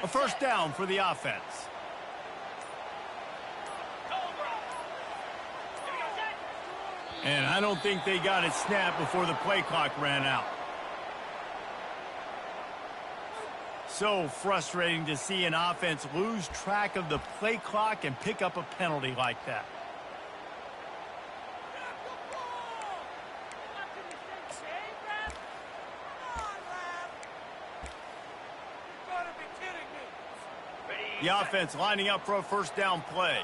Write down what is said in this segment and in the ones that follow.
A first down for the offense. And I don't think they got it snapped before the play clock ran out. So frustrating to see an offense lose track of the play clock and pick up a penalty like that. The offense lining up for a first down play.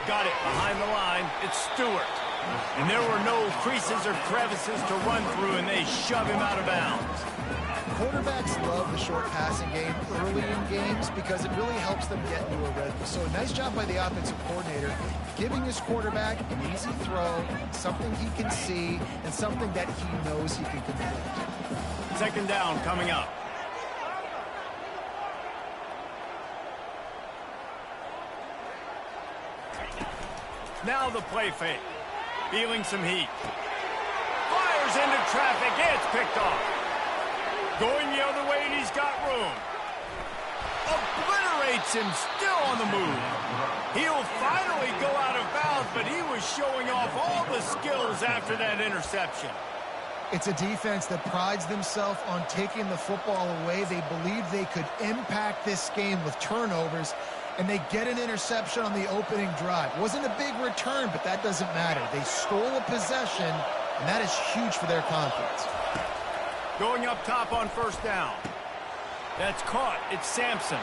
Got it behind the line. It's Stewart. And there were no creases or crevices to run through, and they shove him out of bounds. Quarterbacks love the short passing game early in games because it really helps them get into a rhythm. So a nice job by the offensive coordinator giving his quarterback an easy throw, something he can see, and something that he knows he can complete. Second down coming up. Now the play fake. Feeling some heat. Fires into traffic. It's picked off. Going the other way, and he's got room. Obliterates him, still on the move. He'll finally go out of bounds, but he was showing off all the skills after that interception. It's a defense that prides themselves on taking the football away. They believe they could impact this game with turnovers, and they get an interception on the opening drive. Wasn't a big return, but that doesn't matter. They stole a possession, and that is huge for their confidence. Going up top on first down. That's caught. It's Sampson.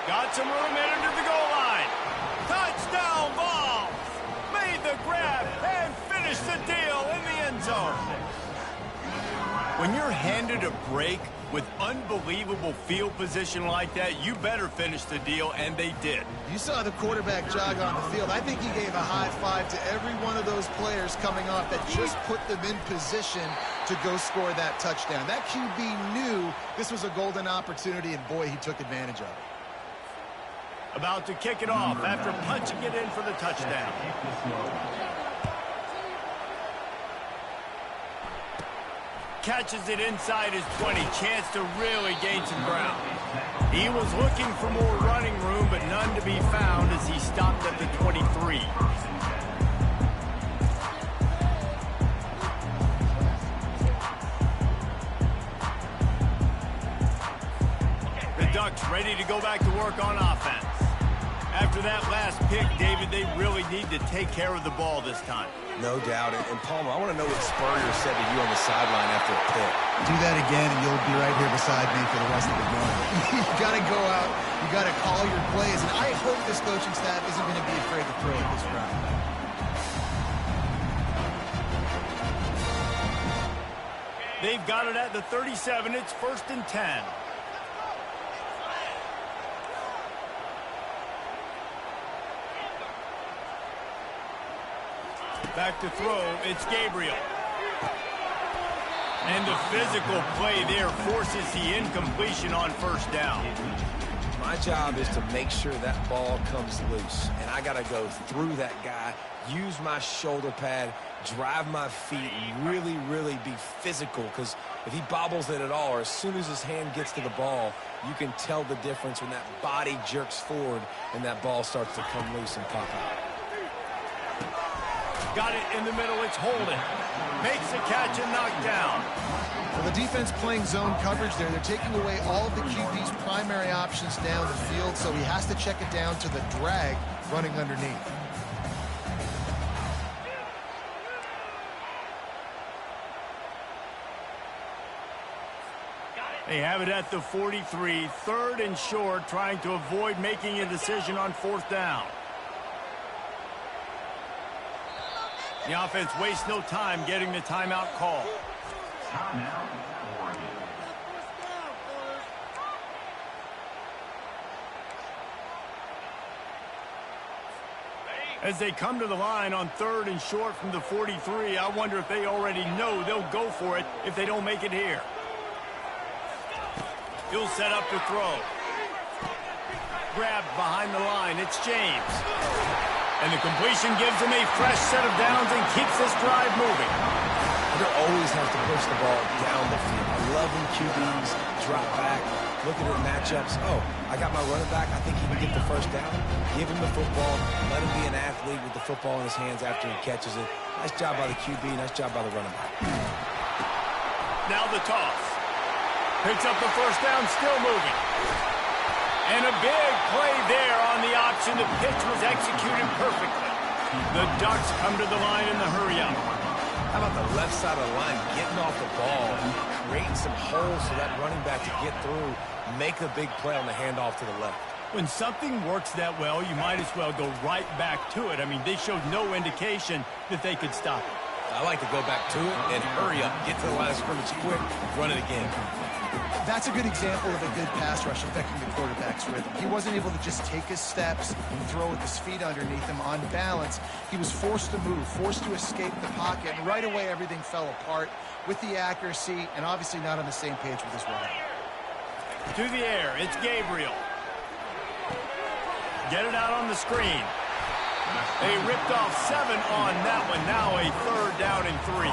Got some room, headed to the goal line. Touchdown ball! Made the grab and finished the deal in the end zone. When you're handed a break with unbelievable field position like that, you better finish the deal, and they did. You saw the quarterback jog on the field. I think he gave a high five to every one of those players coming off that just put them in position to go score that touchdown. That QB knew this was a golden opportunity, and boy, he took advantage of it. About to kick it off after punching it in for the touchdown. Catches it inside his 20. Chance to really gain some ground. He was looking for more running room, but none to be found as he stopped at the 23. The Ducks ready to go back to work on offense. After that last pick, David, they really need to take care of the ball this time. No doubt. And Palmer, I want to know what Spurrier said to you on the sideline after a pick. Do that again, and you'll be right here beside me for the rest of the game. You got to go out. You got to call your plays. And I hope this coaching staff isn't going to be afraid to throw it this round. They've got it at the 37. It's 1st and 10. Back to throw, it's Gabriel. And the physical play there forces the incompletion on first down. My job is to make sure that ball comes loose. And I got to go through that guy, use my shoulder pad, drive my feet, and really, really be physical. Because if he bobbles it at all, or as soon as his hand gets to the ball, you can tell the difference when that body jerks forward and that ball starts to come loose and pop out. Got it in the middle, it's Holden. Makes the catch and knocked down. Well, the defense playing zone coverage there. They're taking away all of the QB's primary options down the field, so he has to check it down to the drag running underneath. They have it at the 43, 3rd and short, trying to avoid making a decision on 4th down. The offense wastes no time getting the timeout call. As they come to the line on 3rd and short from the 43, I wonder if they already know they'll go for it if they don't make it here. He'll set up to throw. Grabbed behind the line, it's James. And the completion gives him a fresh set of downs and keeps this drive moving. Under always has to push the ball down the field. I love when QBs drop back, looking at matchups. Oh, I got my running back. I think he can get the first down. Give him the football. Let him be an athlete with the football in his hands after he catches it. Nice job by the QB. Nice job by the running back. Now the toss. Picks up the first down, still moving. And a big play there on the option. The pitch was executed perfectly. The Ducks come to the line in the hurry-up. How about the left side of the line getting off the ball, creating some holes so that running back to get through, make a big play on the handoff to the left. When something works that well, you might as well go right back to it. I mean, they showed no indication that they could stop it. I like to go back to it and hurry up, get to the line of scrimmage quick, run it again. That's a good example of a good pass rush affecting the quarterback's rhythm. He wasn't able to just take his steps and throw with his feet underneath him on balance. He was forced to move, forced to escape the pocket, and right away everything fell apart with the accuracy and obviously not on the same page with his running. To the air, it's Gabriel. Get it out on the screen. They ripped off 7 on that one. Now a 3rd down and 3.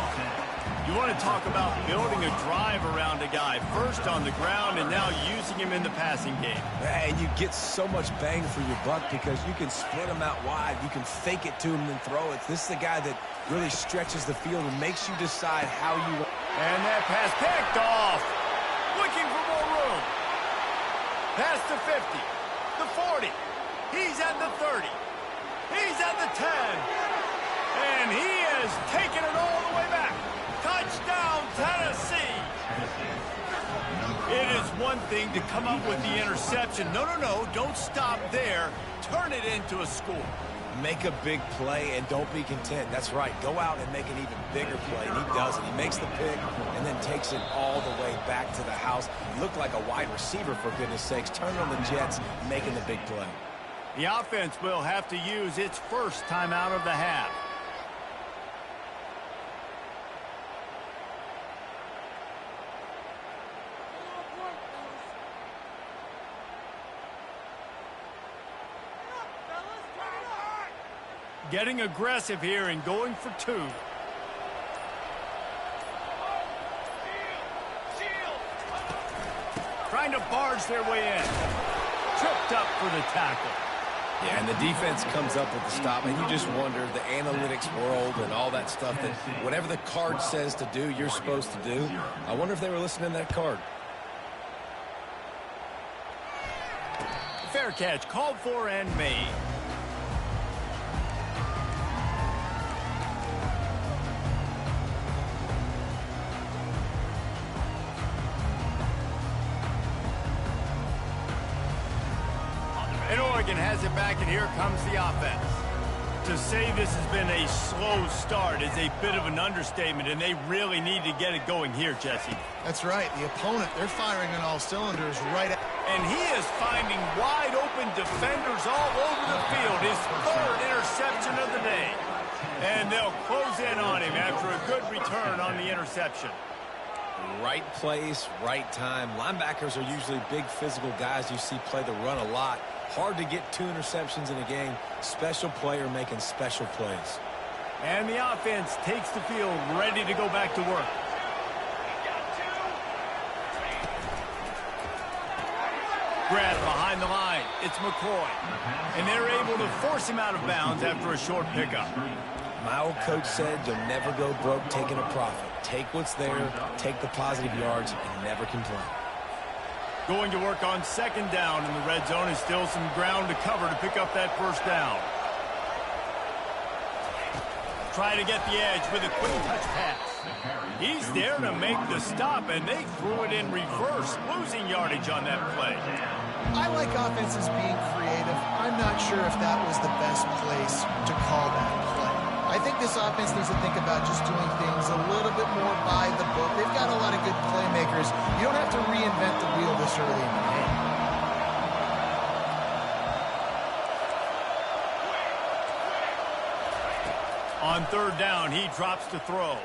You want to talk about building a drive around a guy. First on the ground and now using him in the passing game. And you get so much bang for your buck because you can split him out wide. You can fake it to him and then throw it. This is the guy that really stretches the field and makes you decide how you... And that pass picked off. Looking for more room. Past the 50. The 40. He's at the 30. He's at the 10. And he has taken it all the way back. Touchdown, Tennessee. It is one thing to come up with the interception. No, don't stop there. Turn it into a score. Make a big play and don't be content. That's right. Go out and make an even bigger play. And he does it. He makes the pick and then takes it all the way back to the house. He looked like a wide receiver, for goodness sakes. Turning on the Jets, making the big play. The offense will have to use its first timeout of the half. Getting aggressive here and going for 2. Trying to barge their way in. Tripped up for the tackle. Yeah, and the defense comes up with the stop, and you just wonder, the analytics world and all that stuff, that whatever the card says to do, you're supposed to do. I wonder if they were listening to that card. Fair catch, called for and made. And Oregon has it back, and here comes the offense. To say this has been a slow start is a bit of an understatement, and they really need to get it going here, Jesse. That's right. The opponent, they're firing on all cylinders right at... And he is finding wide-open defenders all over the field. His 3rd interception of the day. And they'll close in on him after a good return on the interception. Right place, right time. Linebackers are usually big physical guys you see play the run a lot. Hard to get 2 interceptions in a game. Special player making special plays. And the offense takes the field ready to go back to work. Grab behind the line. It's McCoy. And they're able to force him out of bounds after a short pickup. My old coach said you'll never go broke taking a profit. Take what's there, take the positive yards, and never complain. Going to work on 2nd down in the red zone, is still some ground to cover to pick up that 1st down. Try to get the edge with a quick touch pass. He's there to make the stop, and they threw it in reverse, losing yardage on that play. I like offenses being creative. I'm not sure if that was the best place to call that play. I think this offense needs to think about just doing things a little bit more by the book. They've got a lot of good playmakers. You don't have to reinvent the wheel this early in the game. On 3rd down, he drops to throw.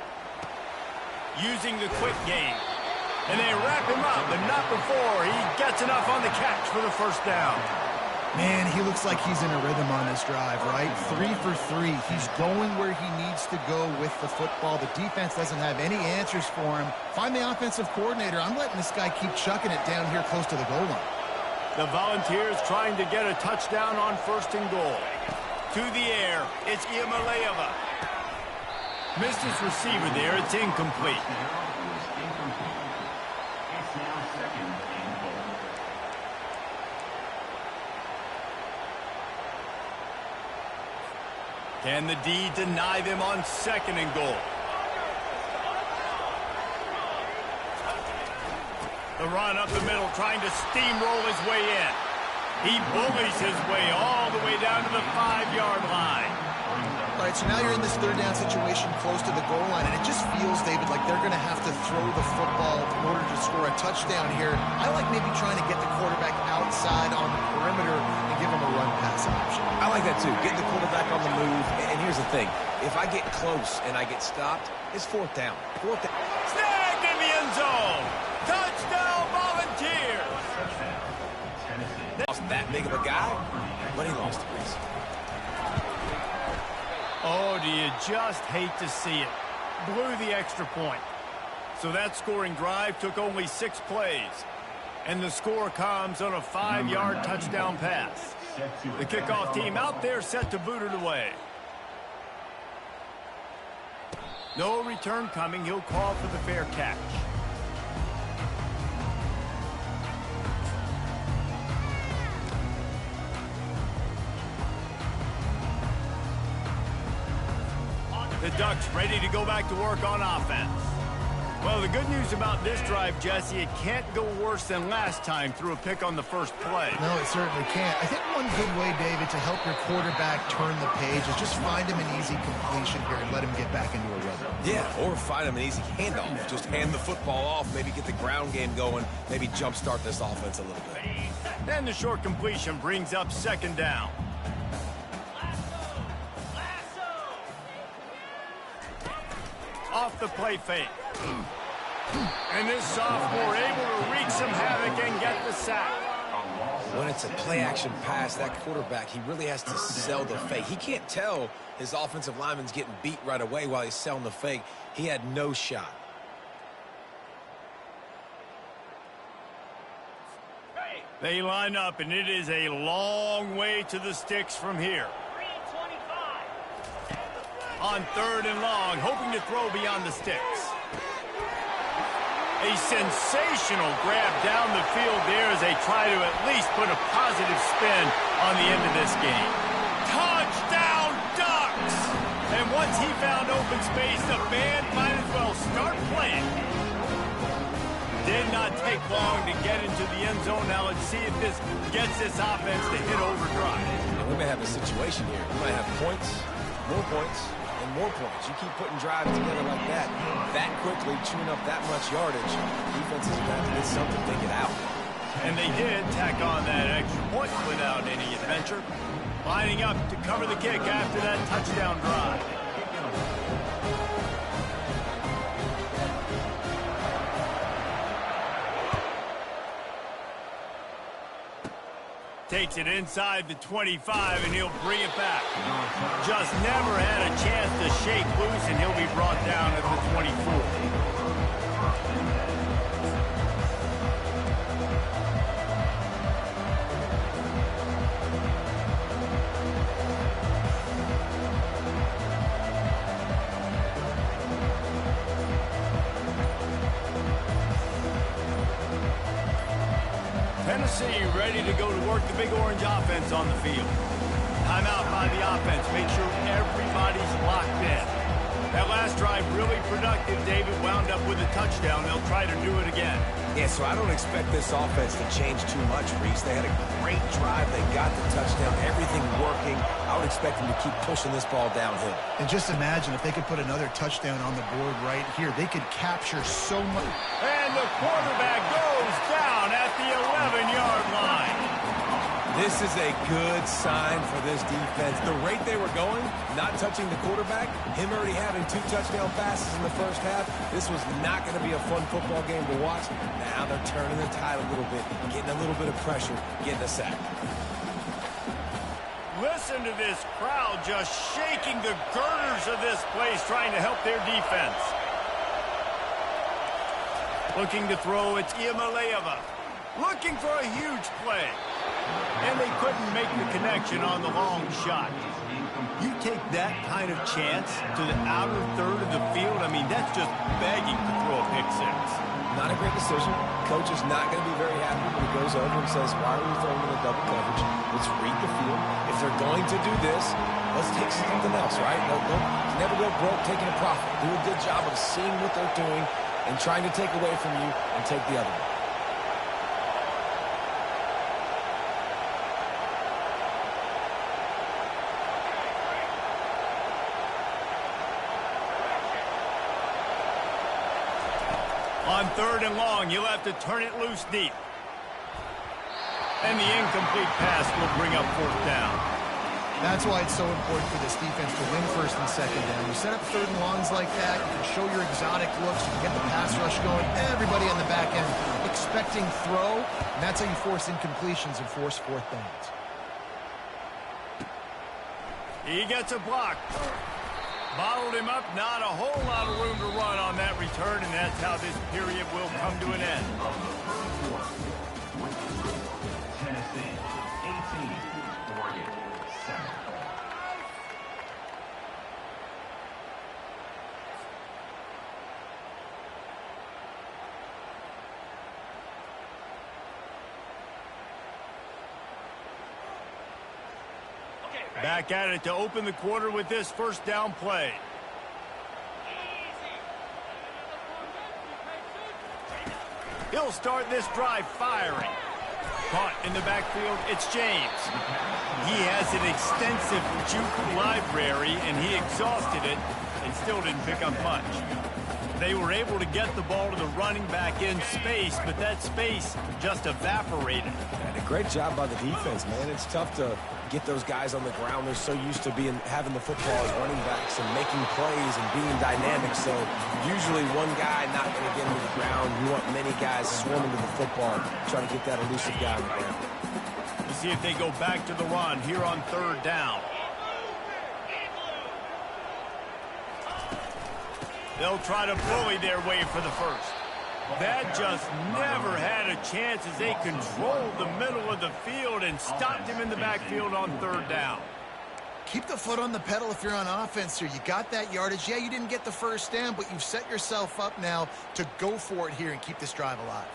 Using the quick game. And they wrap him up, but not before he gets enough on the catch for the 1st down. Man, he looks like he's in a rhythm on this drive, right? 3 for 3. He's going where he needs to go with the football. The defense doesn't have any answers for him. Find the offensive coordinator. I'm letting this guy keep chucking it down here close to the goal line. The Volunteers trying to get a touchdown on 1st and goal. To the air, it's Iamaleava. Missed his receiver there. It's incomplete. Can the D deny them on 2nd and goal? The run up the middle, trying to steamroll his way in. He bullies his way all the way down to the 5-yard line. All right, so now you're in this 3rd down situation close to the goal line, and it just feels, David, like they're going to have to throw the football in order to score a touchdown here. I like maybe trying to get the quarterback outside on the perimeter and give him a run-pass option. I like that too. Get the quarterback on the move. And here's the thing. If I get close and I get stopped, it's 4th down. 4th down. Snagged in the end zone. Touchdown, Volunteers. Lost that big of a guy, but he lost the race. Oh, do you just hate to see it? Blew the extra point. So that scoring drive took only 6 plays. And the score comes on a 5-yard touchdown pass. The kickoff team out there set to boot it away. No return coming. He'll call for the fair catch. The Ducks ready to go back to work on offense. Well, the good news about this drive, Jesse, it can't go worse than last time through a pick on the first play. No, it certainly can't. I think one good way, David, to help your quarterback turn the page is just find him an easy completion here and let him get back into a rhythm. Yeah, or find him an easy handoff. Just hand the football off, maybe get the ground game going, maybe jumpstart this offense a little bit. Then the short completion brings up 2nd down. Off the play fake. And this sophomore able to wreak some havoc and get the sack. When it's a play-action pass, that quarterback, he really has to sell the fake. He can't tell his offensive lineman's getting beat right away while he's selling the fake. He had no shot. They line up, and it is a long way to the sticks from here. On 3rd and long, hoping to throw beyond the sticks. A sensational grab down the field there as they try to at least put a positive spin on the end of this game. Touchdown, Ducks! And once he found open space, the band might as well start playing. Did not take long to get into the end zone. Now let's see if this gets this offense to hit overdrive. And we may have a situation here. We might have points, more points, and more points. You keep putting drives together like that quickly, chewing up that much yardage, defense is going to have to get something to get out. And they did tack on that extra point without any adventure. Lining up to cover the kick after that touchdown drive. Takes it inside the 25, and he'll bring it back. Just never had a chance to shake loose, and he'll be brought down at the 24. Tennessee ready to go to work the Big Orange offense on the field. Timeout by the offense. Make sure everybody's locked in. That last drive really productive. David wound up with a touchdown. They'll try to do it again. Yeah, so I don't expect this offense to change too much, Reese. They had a great drive. They got the touchdown. Everything working. I would expect them to keep pushing this ball downhill. And just imagine if they could put another touchdown on the board right here. They could capture so much. And the quarterback goes down at the 11-yard line. This is a good sign for this defense. The rate they were going, not touching the quarterback, him already having 2 touchdown passes in the first half, this was not going to be a fun football game to watch. Now they're turning the tide a little bit, getting a little bit of pressure, getting a sack. Listen to this crowd just shaking the girders of this place, trying to help their defense. Looking to throw, it's Iamaleava. Looking for a huge play. And they couldn't make the connection on the long shot. You take that kind of chance to the outer third of the field, I mean, that's just begging to throw a pick six. Not a great decision. Coach is not going to be very happy when he goes over and says, why are we throwing in a double coverage? Let's read the field. If they're going to do this, let's take something else, right? Don't never go broke taking a profit. Do a good job of seeing what they're doing and trying to take away from you and take the other one. On 3rd and long, you'll have to turn it loose deep. And the incomplete pass will bring up 4th down. That's why it's so important for this defense to win 1st and 2nd down. You set up 3rd and longs like that, you can show your exotic looks, you can get the pass rush going, everybody on the back end expecting throw, and that's how you force incompletions and force 4th downs. He gets a block. Bottled him up, not a whole lot of room to run on that return, and that's how this period will come to an end. Tennessee, 18, Oregon, 7. Back at it to open the quarter with this 1st down play. He'll start this drive firing. Caught in the backfield, it's James. He has an extensive juke library, and he exhausted it and still didn't pick up much. They were able to get the ball to the running back in space, but that space just evaporated. And a great job by the defense, man. It's tough to get those guys on the ground. They're so used to having the football as running backs and making plays and being dynamic. So usually one guy not going to get into the ground. You want many guys swarming to the football, trying to get that elusive guy on the ground. We'll see if they go back to the run here on 3rd down. They'll try to bully their way for the 1st. That just never had a chance as they controlled the middle of the field and stopped him in the backfield on 3rd down. Keep the foot on the pedal if you're on offense here. You got that yardage. Yeah, you didn't get the 1st down, but you've set yourself up now to go for it here and keep this drive alive.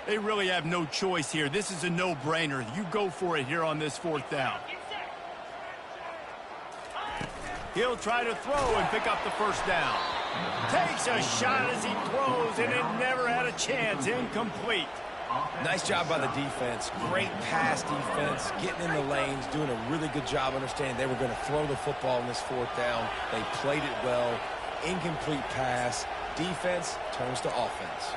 They really have no choice here. This is a no-brainer. You go for it here on this 4th down. He'll try to throw and pick up the 1st down. Takes a shot as he throws, and it never had a chance. Incomplete. Nice job by the defense. Great pass defense, getting in the lanes, doing a really good job understanding they were going to throw the football in this 4th down. They played it well. Incomplete pass. Defense turns to offense.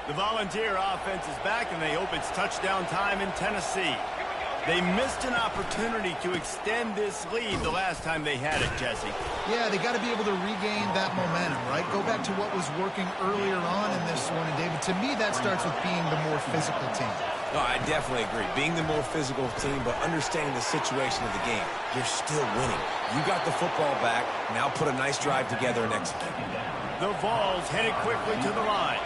The Volunteer offense is back, and they hope it's touchdown time in Tennessee. They missed an opportunity to extend this lead the last time they had it, Jesse. Yeah, they got to be able to regain that momentum, right? Go back to what was working earlier on in this one. And, David, to me, that starts with being the more physical team. No, I definitely agree. Being the more physical team, but understanding the situation of the game. You're still winning. You got the football back. Now put a nice drive together and execute. The Vols headed quickly to the line.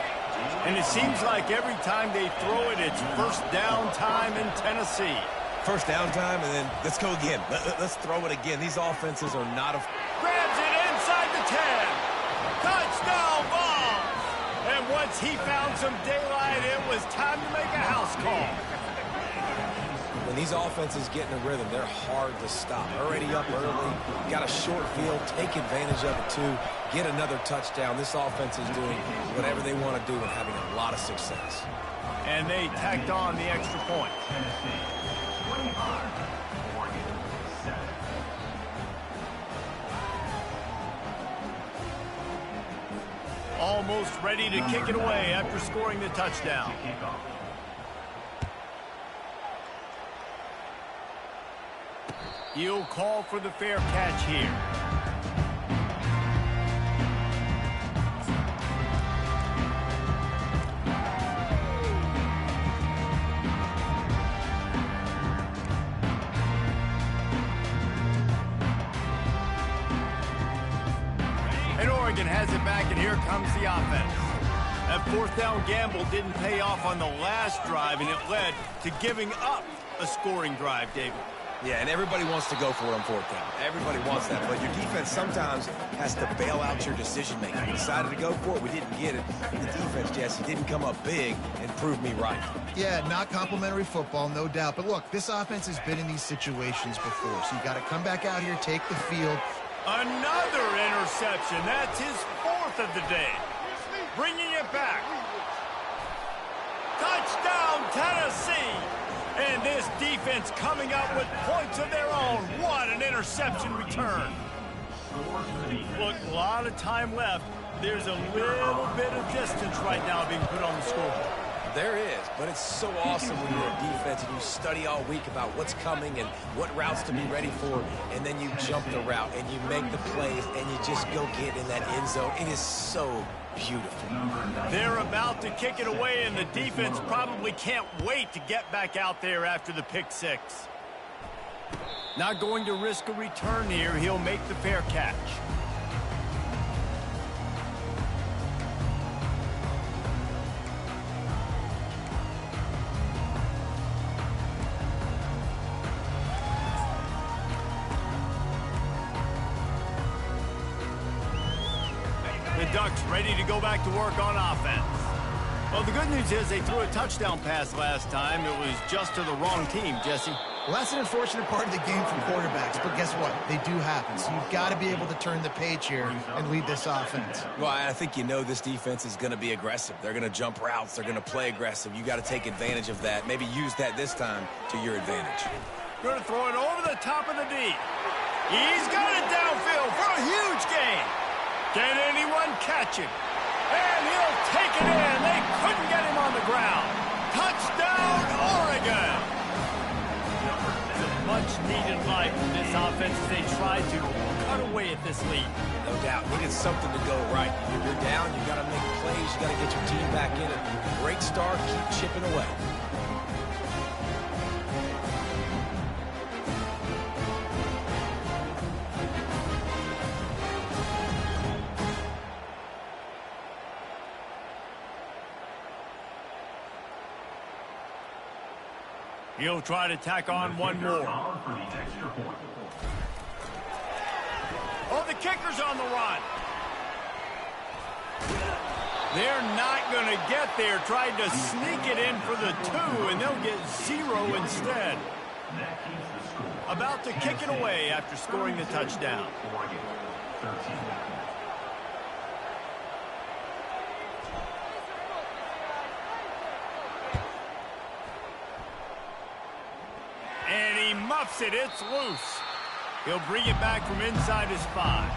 And it seems like every time they throw it, it's 1st down time in Tennessee. 1st down time, and then let's go again. Let's throw it again. These offenses are not... Grabs it inside the 10. Touchdown ball. And once he found some daylight, it was time to make a house call. When these offenses get in a rhythm, they're hard to stop. Already up early, got a short field, take advantage of it too, get another touchdown. This offense is doing whatever they want to do and having a lot of success. And they tacked on the extra point. Almost ready to kick it away after scoring the touchdown. He'll call for the fair catch here. Oregon has it back, and here comes the offense. That fourth down gamble didn't pay off on the last drive, and it led to giving up a scoring drive, David. Yeah, and everybody wants to go for it on fourth down. Everybody wants that, but your defense sometimes has to bail out your decision-making. We decided to go for it. We didn't get it. The defense, Jesse, didn't come up big and prove me right. Yeah, not complimentary football, no doubt. But look, this offense has been in these situations before, so you got to come back out here, take the field. Another interception. That's his fourth of the day. Bringing it back. Touchdown, Tennessee. And this defense coming up with points of their own. What an interception return. Look, a lot of time left. There's a little bit of distance right now being put on the scoreboard. There is, but it's so awesome when you're a defense and you study all week about what's coming and what routes to be ready for, and then you jump the route and you make the plays and you just go get in that end zone. It is so beautiful. They're about to kick it away, and the defense probably can't wait to get back out there after the pick six. Not going to risk a return here. He'll make the fair catch. The Ducks ready to go back to work on offense. Well, the good news is they threw a touchdown pass last time. It was just to the wrong team, Jesse. Well, that's an unfortunate part of the game for quarterbacks, but guess what? They do happen, so you've got to be able to turn the page here and lead this offense. Well, I think you know this defense is going to be aggressive. They're going to jump routes. They're going to play aggressive. You got to take advantage of that. Maybe use that this time to your advantage. Going to throw it over the top of the D. He's got it downfield for a huge gain. Can anyone catch him? And he'll take it in. They couldn't get him on the ground. Touchdown, Oregon. It's a much-needed life from this offense as they try to cut away at this lead. No doubt. Needed something to go right. You're down. You got to make plays. You got to get your team back in it. Great start. Keep chipping away. He'll try to tack on one more. Oh, the kicker's on the run. They're not going to get there. Tried to sneak it in for the 2, and they'll get 0 instead. About to kick it away after scoring the touchdown. And he muffs it. It's loose. He'll bring it back from inside his 5.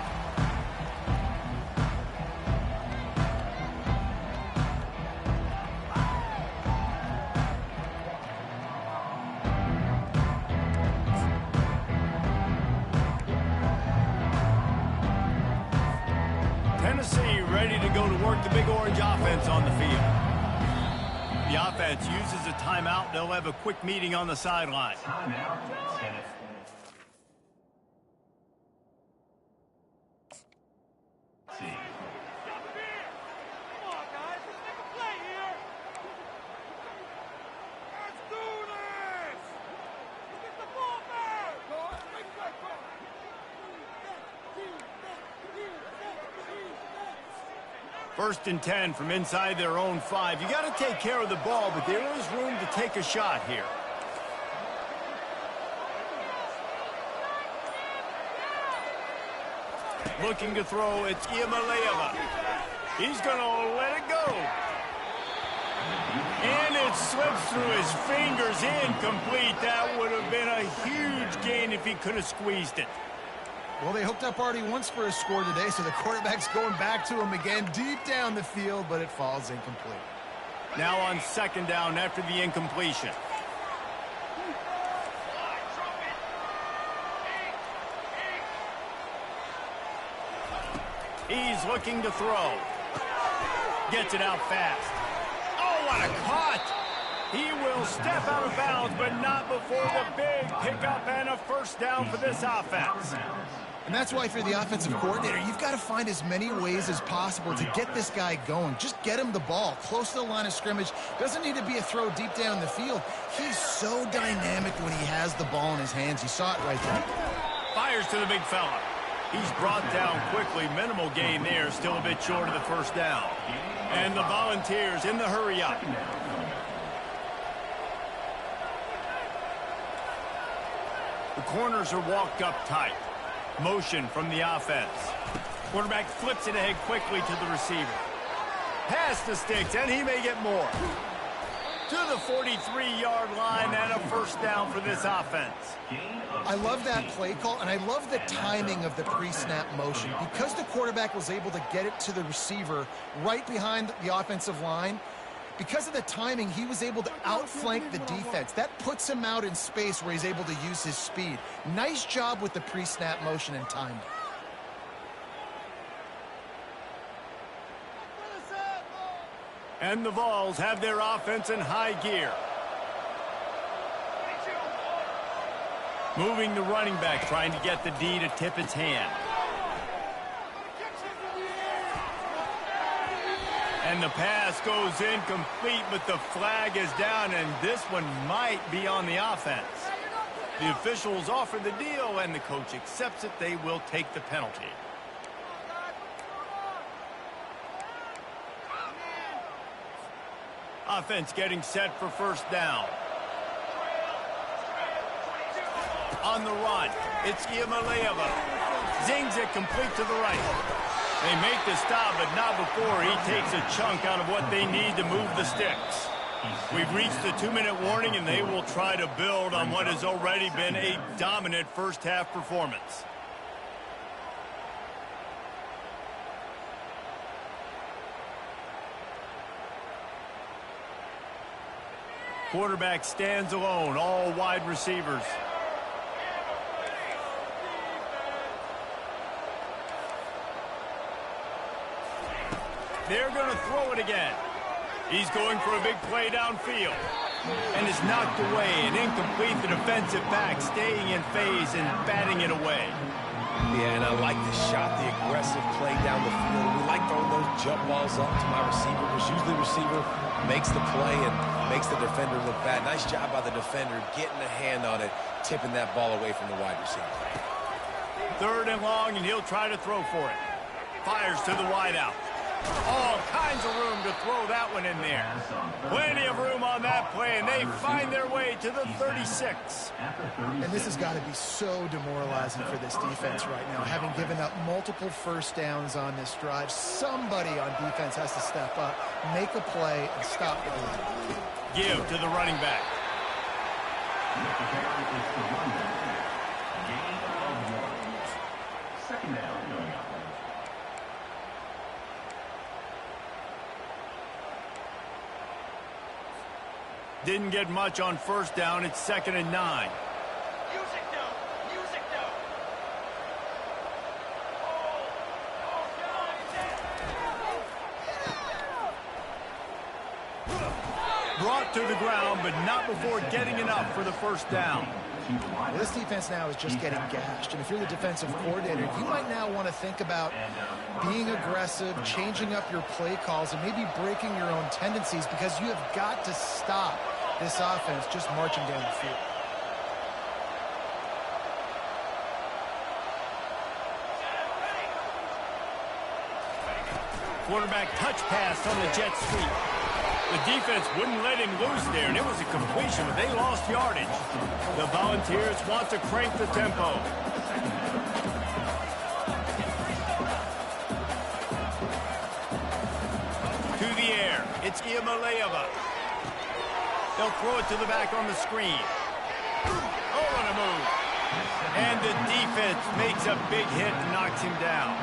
Tennessee ready to go to work the Big Orange offense on the field. The offense uses a timeout. They'll have a quick meeting on the sideline. Timeout, Tennessee. First and 10 from inside their own 5. You got to take care of the ball, but there is room to take a shot here. Looking to throw, it's Iamaleava. He's going to let it go. And it slips through his fingers, incomplete. That would have been a huge gain if he could have squeezed it. Well, they hooked up already once for a score today, so the quarterback's going back to him again deep down the field, but it falls incomplete. Now on second down after the incompletion. He's looking to throw. Gets it out fast. Oh, what a cut! He will step out of bounds, but not before the big pickup and a first down for this offense. And that's why if you're the offensive coordinator, you've got to find as many ways as possible to get this guy going. Just get him the ball close to the line of scrimmage. Doesn't need to be a throw deep down the field. He's so dynamic when he has the ball in his hands. You saw it right there. Fires to the big fella. He's brought down quickly. Minimal gain there. Still a bit short of the first down. And the Volunteers in the hurry up. The corners are walked up tight. Motion from the offense. Quarterback flips it ahead quickly to the receiver. Pass to Sticks, and he may get more. To the 43-yard line and a first down for this offense. I love that play call, and I love the timing of the pre-snap motion. Because the quarterback was able to get it to the receiver right behind the offensive line, because of the timing, he was able to outflank the defense. That puts him out in space where he's able to use his speed. Nice job with the pre-snap motion and timing. And the Vols have their offense in high gear. Moving the running back, trying to get the D to tip its hand. And the pass goes incomplete, but the flag is down, and this one might be on the offense. The officials offer the deal, and the coach accepts it. They will take the penalty. Offense getting set for first down. On the run, it's Iamaleava. Zings it complete to the right. They make the stop, but not before he takes a chunk out of what they need to move the sticks. We've reached the 2-minute warning, and they will try to build on what has already been a dominant first-half performance. Quarterback stands alone, all wide receivers. They're going to throw it again. He's going for a big play downfield. And it's knocked away and incomplete. The defensive back staying in phase and batting it away. Yeah, and I like the shot, the aggressive play down the field. We like throwing those jump balls up to my receiver, because usually the receiver makes the play and makes the defender look bad. Nice job by the defender getting a hand on it, tipping that ball away from the wide receiver. 3rd and long, and he'll try to throw for it. Fires to the wideout. All kinds of room to throw that one in there. Plenty of room on that play, and they find their way to the 36. And this has got to be so demoralizing for this defense right now. Having given up multiple first downs on this drive, somebody on defense has to step up, make a play, and stop the run. Give to the running back. Second down. Didn't get much on first down. It's 2nd and 9. Brought to the ground, but not before getting enough for the first down. Well, this defense now is just getting gashed. And if you're the defensive coordinator, you might now want to think about being aggressive, changing up your play calls, and maybe breaking your own tendencies, because you have got to stop this offense just marching down the field. Quarterback touch pass on the jet sweep. The defense wouldn't let him loose there, and it was a completion, but they lost yardage. The Volunteers want to crank the tempo. To the air, it's Iamaleava. They'll throw it to the back on the screen. Oh, on a move. And the defense makes a big hit and knocks him down.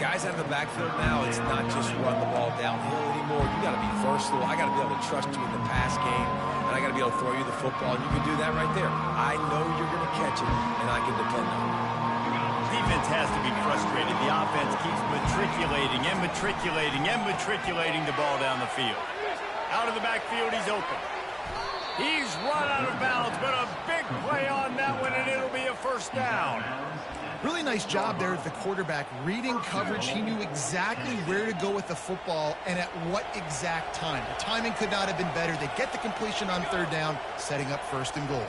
Guys out of the backfield now, it's not just run the ball downhill anymore. You got to be versatile. I got to be able to trust you in the pass game, and I got to be able to throw you the football, and you can do that right there. I know you're going to catch it, and I can depend on it. Defense has to be frustrated. The offense keeps matriculating and matriculating and matriculating the ball down the field. Out of the backfield, he's open. He's run out of bounds, but a big play on that one, and it'll be a first down. Really nice job there at the quarterback. Reading coverage, he knew exactly where to go with the football and at what exact time. The timing could not have been better. They get the completion on third down, setting up first and goal.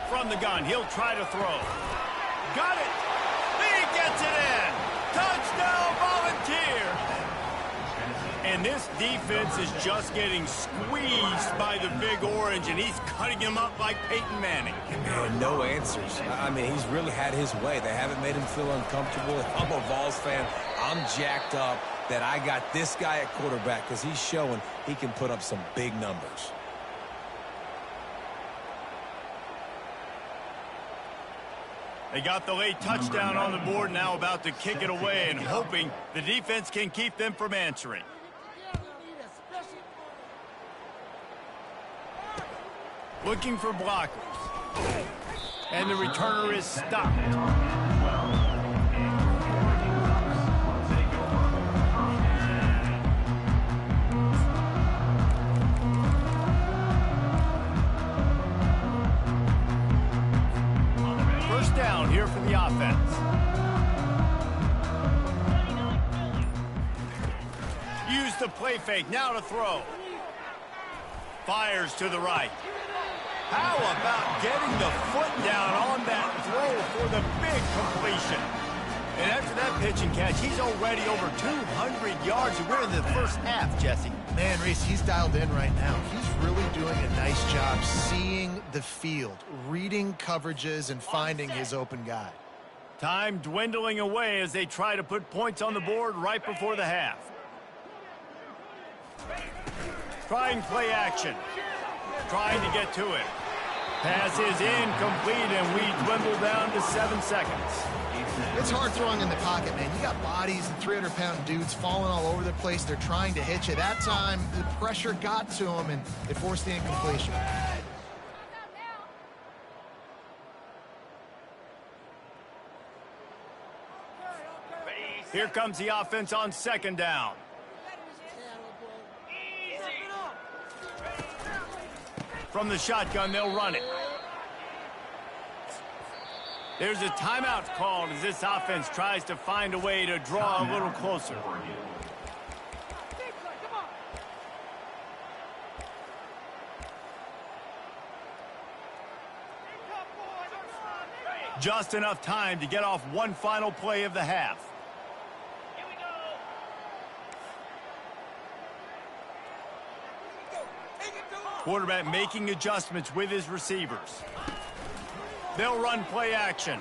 From the gun, he'll try to throw. Got it! He gets it in! Touchdown, Volunteers! And this defense is just getting squeezed by the Big Orange, and he's cutting him up like Peyton Manning. Man, no answers. I mean, he's really had his way. They haven't made him feel uncomfortable. If I'm a Vols fan, I'm jacked up that I got this guy at quarterback because he's showing he can put up some big numbers. They got the late touchdown on the board, now about to kick it away and hoping the defense can keep them from answering. Looking for blockers. And the returner is stopped. First down here for the offense. Use the play fake, now to throw. Fires to the right. How about getting the foot down on that throw for the big completion? And after that pitch and catch, he's already over 200 yards. And we're in the first half, Jesse. Man, Reese, he's dialed in right now. He's really doing a nice job seeing the field, reading coverages, and finding his open guy. Time dwindling away as they try to put points on the board right before the half. Trying play action. Trying to get to it. Pass is incomplete, and we dwindle down to 7 seconds. It's hard throwing in the pocket, man. You got bodies and 300-pound dudes falling all over the place. They're trying to hit you. That time, the pressure got to them, and it forced the incompletion. Here comes the offense on second down. From the shotgun, they'll run it. There's a timeout called as this offense tries to find a way to draw a little closer. Just enough time to get off one final play of the half. Quarterback making adjustments with his receivers. They'll run play action.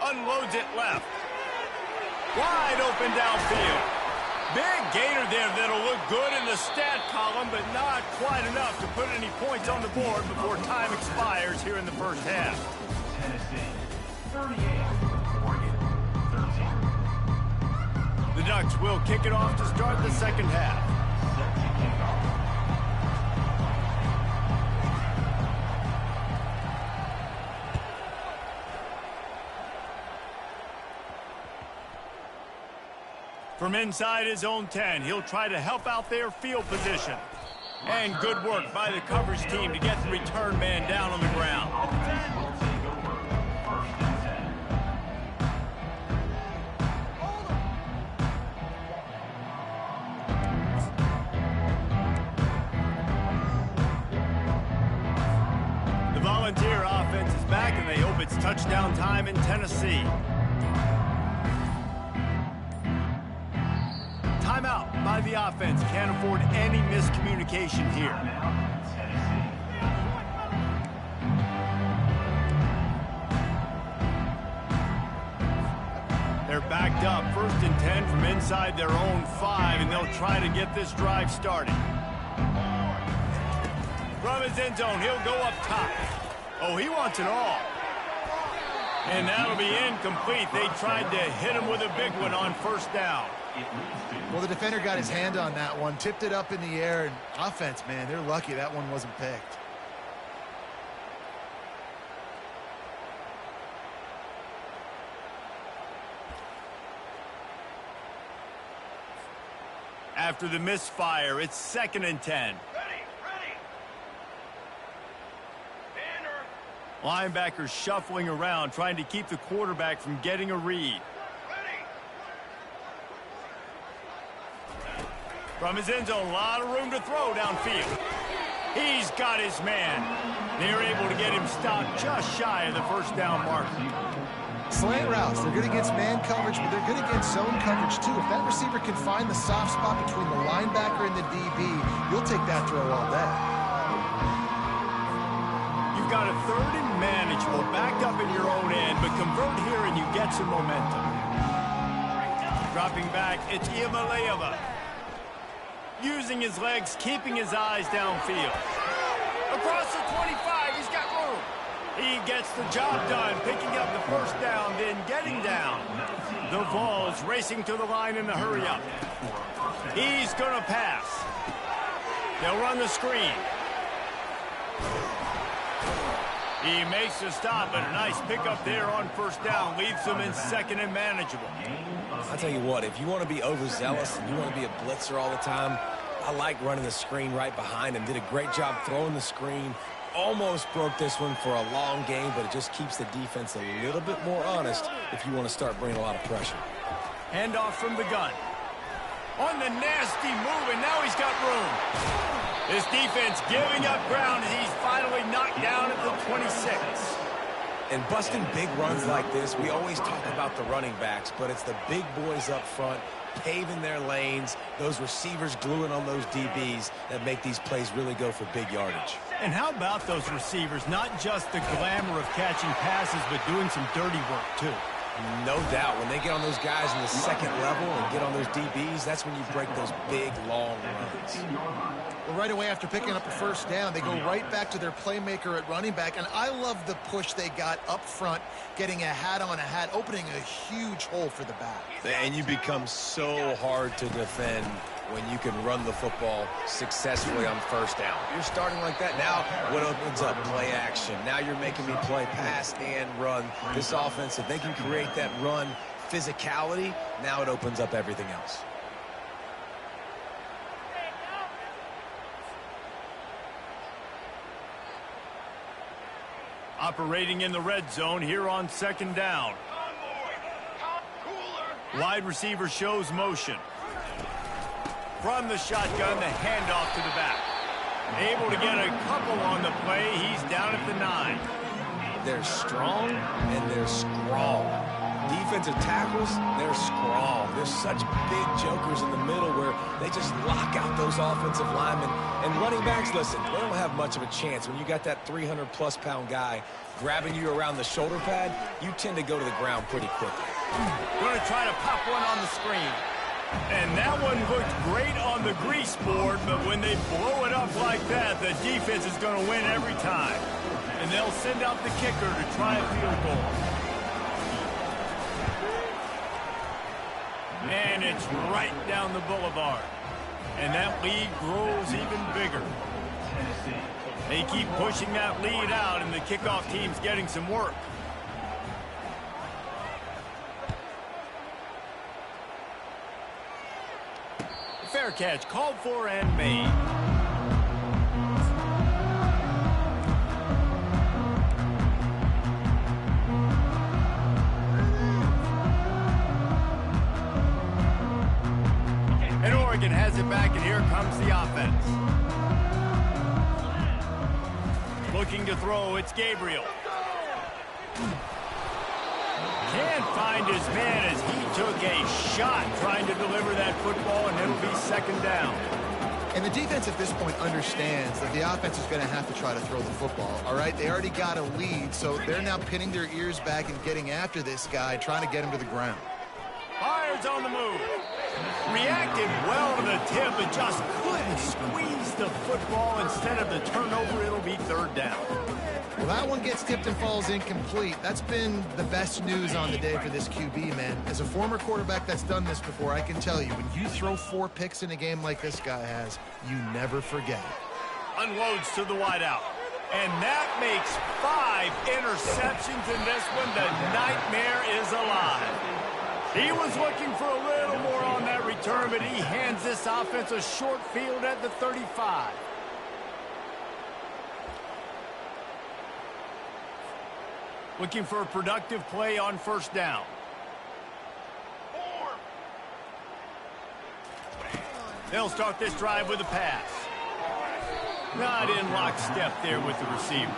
Unloads it left. Wide open downfield. Big gainer there that'll look good in the stat column, but not quite enough to put any points on the board before time expires here in the first half. Tennessee, 38. Oregon, 13. The Ducks will kick it off to start the second half. Set to kick off. From inside his own 10, he'll try to help out their field position. And good work by the coverage team to get the return man down on the ground. Offense will take over. First and 10. The Volunteer offense is back, and they hope it's touchdown time in Tennessee. Timeout by the offense. Can't afford any miscommunication here. Tennessee. They're backed up. First and 10 from inside their own 5, and they'll try to get this drive started. From his end zone, he'll go up top. Oh, he wants it all. And that'll be incomplete. They tried to hit him with a big one on first down. Well, the defender got his hand on that one, tipped it up in the air, and offense, man, they're lucky that one wasn't picked. After the misfire, it's 2nd and 10. Linebackers shuffling around, trying to keep the quarterback from getting a read. From his end zone, a lot of room to throw downfield. He's got his man. They're able to get him stopped just shy of the first down marker. Slant routes, they're good against man coverage, but they're good against zone coverage too. If that receiver can find the soft spot between the linebacker and the DB, you'll take that throw all day. You've got a 3rd and manageable, backed up in your own end, but convert here and you get some momentum. Dropping back, it's Iamaleava. Using his legs, keeping his eyes downfield. Across the 25, he's got room. He gets the job done, picking up the first down, then getting down. The Vols racing to the line in the hurry-up. He's going to pass. They'll run the screen. He makes the stop, but a nice pickup there on first down. Leaves him in 2nd and manageable. I'll tell you what, if you want to be overzealous and you want to be a blitzer all the time, I like running the screen right behind him. Did a great job throwing the screen. Almost broke this one for a long game, but it just keeps the defense a little bit more honest if you want to start bringing a lot of pressure. Handoff from the gun. On the nasty move, and now he's got room. This defense giving up ground as he's finally knocked down at the 26. And busting big runs like this, we always talk about the running backs, but it's the big boys up front paving their lanes, those receivers gluing on those DBs that make these plays really go for big yardage. And how about those receivers? Not just the glamour of catching passes, but doing some dirty work, too. No doubt. When they get on those guys in the 2nd level and get on those DBs, that's when you break those big, long runs. Well, right away after picking up a first down, they go right back to their playmaker at running back. And I love the push they got up front, getting a hat on a hat, opening a huge hole for the back. And you become so hard to defend when you can run the football successfully on first down. You're starting like that. Now what opens up? Play action. Now you're making me play pass and run. This offense, if they can create that run physicality, now it opens up everything else. Operating in the red zone here on 2nd down. Wide receiver shows motion. From the shotgun, the handoff to the back. Able to get a couple on the play. He's down at the 9. They're strong and they're strong. Defensive tackles, they're strong. There's such big jokers in the middle where they just lock out those offensive linemen. And running backs, listen, they don't have much of a chance. When you got that 300-plus pound guy grabbing you around the shoulder pad, you tend to go to the ground pretty quickly. Going to try to pop one on the screen. And that one looked great on the grease board, but when they blow it up like that, the defense is going to win every time. And they'll send out the kicker to try a field goal. And it's right down the boulevard. And that lead grows even bigger. They keep pushing that lead out, and the kickoff team's getting some work. Fair catch called for and made. And Oregon has it back, and here comes the offense. Looking to throw, it's Gabriel. Can't find his man as he took a shot trying to deliver that football, and it'll be 2nd down. And the defense at this point understands that the offense is going to have to try to throw the football, all right? They already got a lead, so they're now pinning their ears back and getting after this guy, trying to get him to the ground. Fires on the move. Reacted well to the tip, but just couldn't squeeze the football. Instead of the turnover, it'll be 3rd down. Well, that one gets tipped and falls incomplete. That's been the best news on the day for this QB, man. As a former quarterback that's done this before, I can tell you, when you throw 4 picks in a game like this guy has, you never forget it. Unloads to the wideout. And that makes 5 interceptions in this one. The nightmare is alive. He was looking for a little more on that return, but he hands this offense a short field at the 35. Looking for a productive play on first down. They'll start this drive with a pass. Not in lockstep there with the receiver.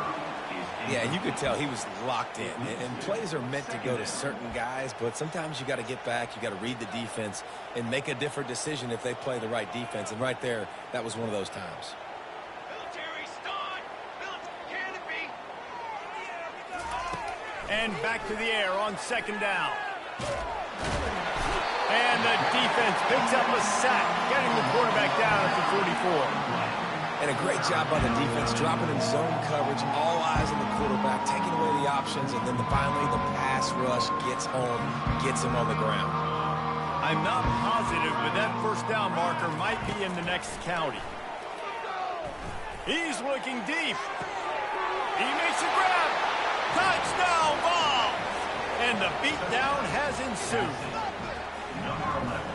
Yeah, and you could tell he was locked in. And plays are meant to go to certain guys, but sometimes you got to get back, you got to read the defense, and make a different decision if they play the right defense. And right there, that was one of those times. And back to the air on second down. And the defense picks up a sack, getting the quarterback down at the 44. And a great job by the defense, dropping in zone coverage, all eyes on the quarterback, taking away the options, and then finally the pass rush gets home, gets him on the ground. I'm not positive, but that first down marker might be in the next county. He's looking deep. He makes a grab. Touchdown ball! And the beatdown has ensued.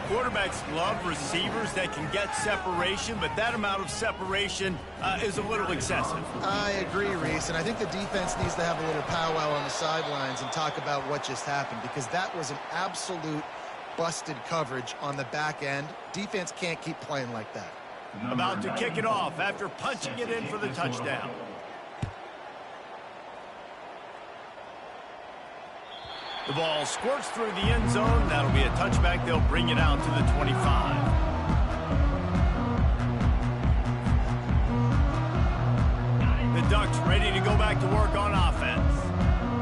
Quarterbacks love receivers that can get separation, but that amount of separation is a little excessive. I agree, Reese, and I think the defense needs to have a little powwow on the sidelines and talk about what just happened, because that was an absolute busted coverage on the back end. Defense can't keep playing like that. About to kick it off after punching it in for the touchdown. The ball squirts through the end zone. That'll be a touchback. They'll bring it out to the 25. The Ducks ready to go back to work on offense.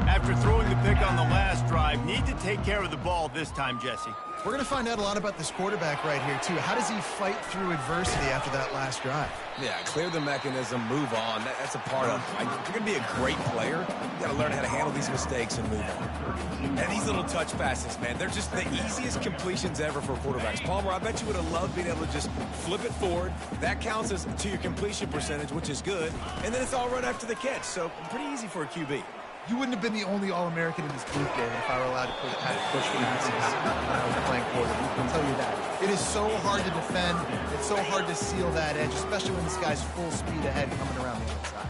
After throwing the pick on the last drive, need to take care of the ball this time, Jesse. We're going to find out a lot about this quarterback right here, too. How does he fight through adversity after that last drive? Yeah, clear the mechanism, move on. That's a part of it. If you're going to be a great player, you got to learn how to handle these mistakes and move on. And these little touch passes, man, they're just the easiest completions ever for quarterbacks. Palmer, I bet you would have loved being able to just flip it forward. That counts as to your completion percentage, which is good. And then it's all right after the catch, so pretty easy for a QB. You wouldn't have been the only All-American in this booth, David, if I were allowed to push passes when I was playing quarterback. I can tell you that. It is so hard to defend. It's so hard to seal that edge, especially when this guy's full speed ahead coming around the outside.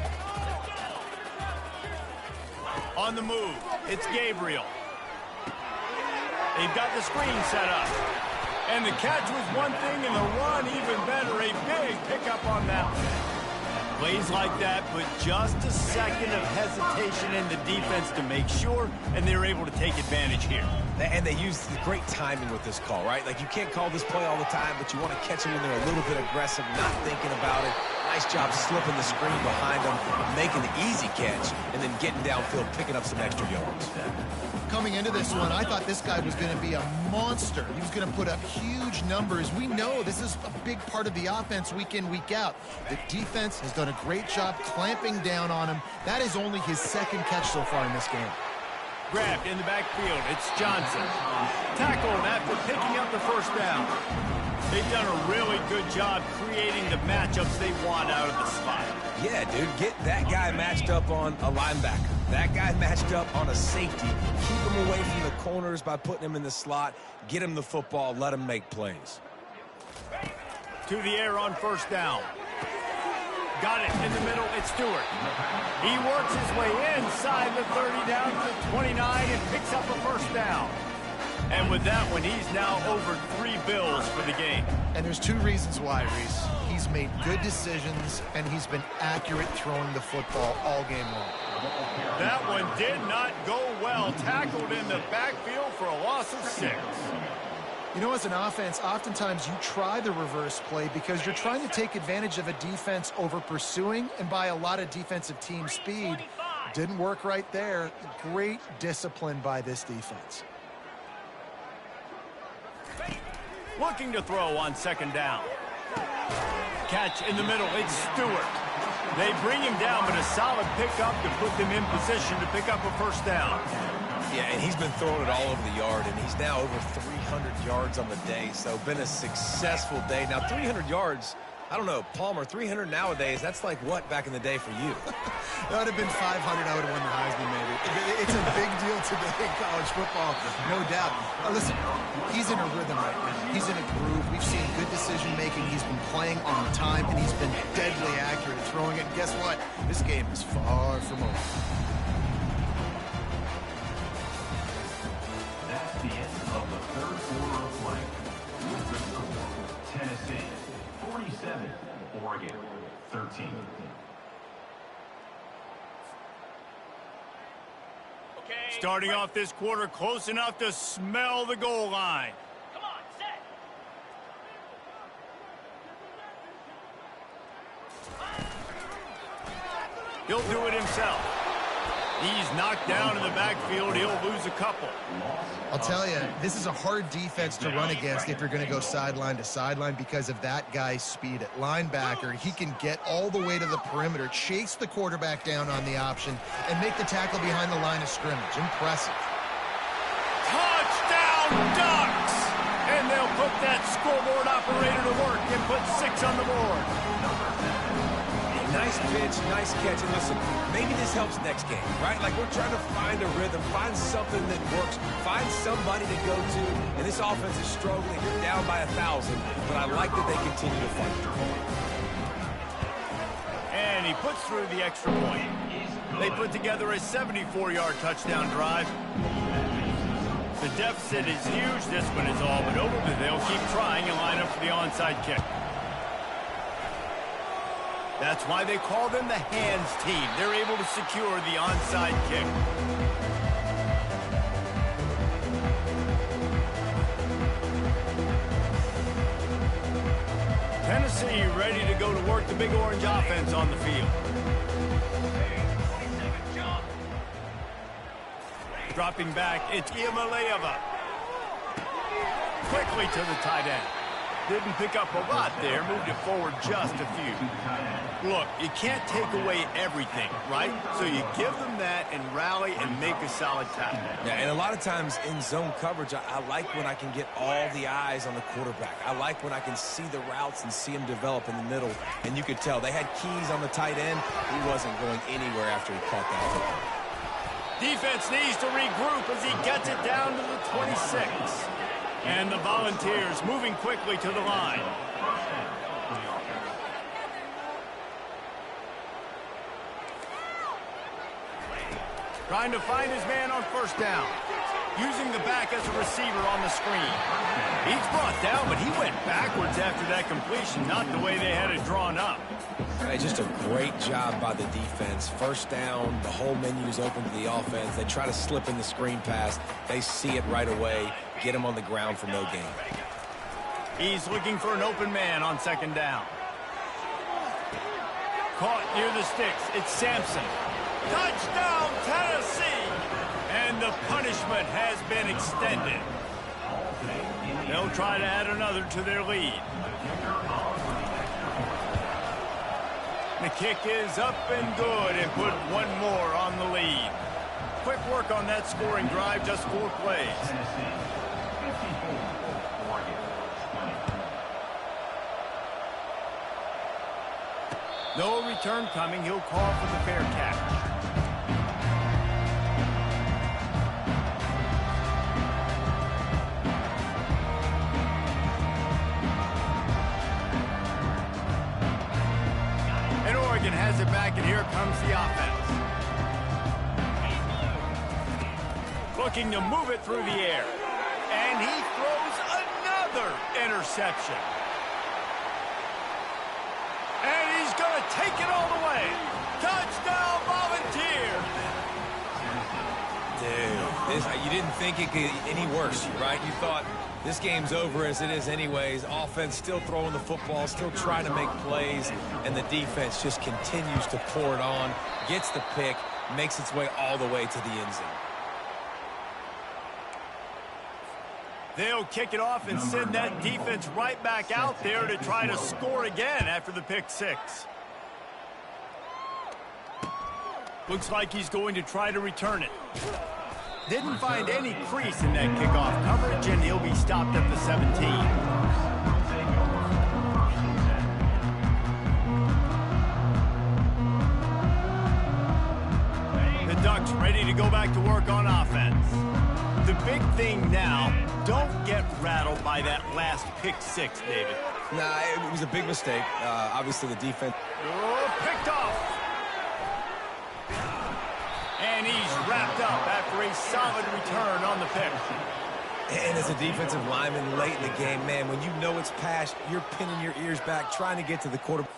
On the move, it's Gabriel. They've got the screen set up. And the catch was one thing, and the run even better. A big pickup on that one. Plays like that, but just a second of hesitation in the defense to make sure, and they're able to take advantage here. And they use great timing with this call, right? Like, you can't call this play all the time, but you want to catch them when they're a little bit aggressive, not thinking about it. Nice job slipping the screen behind them, making the easy catch, and then getting downfield, picking up some extra yards. Coming into this one, I thought this guy was going to be a monster. He was going to put up huge numbers. We know this is a big part of the offense week in, week out. The defense has done a great job clamping down on him. That is only his second catch so far in this game. Grabbed in the backfield. It's Johnson. Tackled after picking up the first down. They've done a really good job creating the matchups they want out of the slot. Yeah, dude, get that guy matched up on a linebacker. That guy matched up on a safety. Keep him away from the corners by putting him in the slot. Get him the football. Let him make plays. To the air on first down. Got it in the middle. It's Stewart. He works his way inside the 30 down to the 29 and picks up a first down. And with that one, he's now over 3 bills for the game. And there's 2 reasons why, Reese. He's made good decisions, and he's been accurate throwing the football all game long. That one did not go well. Tackled in the backfield for a loss of 6. You know, as an offense, oftentimes you try the reverse play because you're trying to take advantage of a defense over pursuing and by a lot of defensive team speed. Didn't work right there. Great discipline by this defense. Looking to throw on second down. Catch in the middle. It's Stewart. They bring him down, but a solid pickup to put them in position to pick up a first down. Yeah, and he's been throwing it all over the yard, and he's now over 300 yards on the day, so been a successful day. Now, 300 yards, I don't know, Palmer, 300 nowadays, that's like what back in the day for you? That would have been 500. I would have won the Heisman, maybe. It's a big deal today in college football, no doubt. Listen, he's in a rhythm right now. He's in a groove. We've seen good decision-making. He's been playing on time, and he's been deadly accurate at throwing it. And guess what? This game is far from over. That's the end of the third quarter of play. With the score, Tennessee 47, Oregon 13. Starting off this quarter close enough to smell the goal line. Come on, set. He'll do it himself. He's knocked down in the backfield. He'll lose a couple. I'll tell you, this is a hard defense to run against if you're going to go sideline to sideline because of that guy's speed at linebacker. He can get all the way to the perimeter, chase the quarterback down on the option, and make the tackle behind the line of scrimmage. Impressive. Touchdown, Ducks! And they'll put that scoreboard operator to work and put 6 on the board. Nice pitch, nice catch. And listen, maybe this helps next game, right? Like we're trying to find a rhythm, find something that works, find somebody to go to. And this offense is struggling. They're down by 1,000, but I like that they continue to fight. And he puts through the extra point. They put together a 74-yard touchdown drive. The deficit is huge. This one is all but over, but they'll keep trying and line up for the onside kick. That's why they call them the hands team. They're able to secure the onside kick. Tennessee ready to go to work the Big Orange offense on the field. Dropping back, it's Iamaleava. Quickly to the tight end. Didn't pick up a lot there, moved it forward just a few. Look, you can't take away everything, right? So you give them that and rally and make a solid tackle. Yeah, and a lot of times in zone coverage, I like when I can get all the eyes on the quarterback. I like when I can see the routes and see him develop in the middle. And you could tell they had keys on the tight end. He wasn't going anywhere after he caught that football. Defense needs to regroup as he gets it down to the 26. And the Volunteers moving quickly to the line. Trying to find his man on first down. Using the back as a receiver on the screen. He's brought down, but he went backwards after that completion, not the way they had it drawn up. Hey, just a great job by the defense. First down, the whole menu is open to the offense. They try to slip in the screen pass. They see it right away. Get him on the ground for no gain. He's looking for an open man on second down. Caught near the sticks. It's Sampson. Touchdown, Tennessee! And the punishment has been extended. They'll try to add another to their lead. The kick is up and good and put one more on the lead. Quick work on that scoring drive, just 4 plays. No return coming. He'll call for the fair catch. And Oregon has it back, and here comes the offense. Looking to move it through the air. And he throws another interception. And he's going to take it all the way. Touchdown, Volunteers. Dude, you didn't think it could get any worse, right? You thought this game's over as it is anyways. Offense still throwing the football, still trying to make plays, and the defense just continues to pour it on, gets the pick, makes its way all the way to the end zone. They'll kick it off and send that defense right back out there to try to score again after the pick 6. Looks like he's going to try to return it. Didn't find any crease in that kickoff coverage, and he'll be stopped at the 17. The Ducks Ready to go back to work on offense. The big thing now, don't get rattled by that last pick six, David. Nah, it was a big mistake. Obviously, the defense... Oh, picked off. And he's wrapped up after a solid return on the pick. And as a defensive lineman late in the game, man, when you know it's past, you're pinning your ears back, trying to get to the quarterback.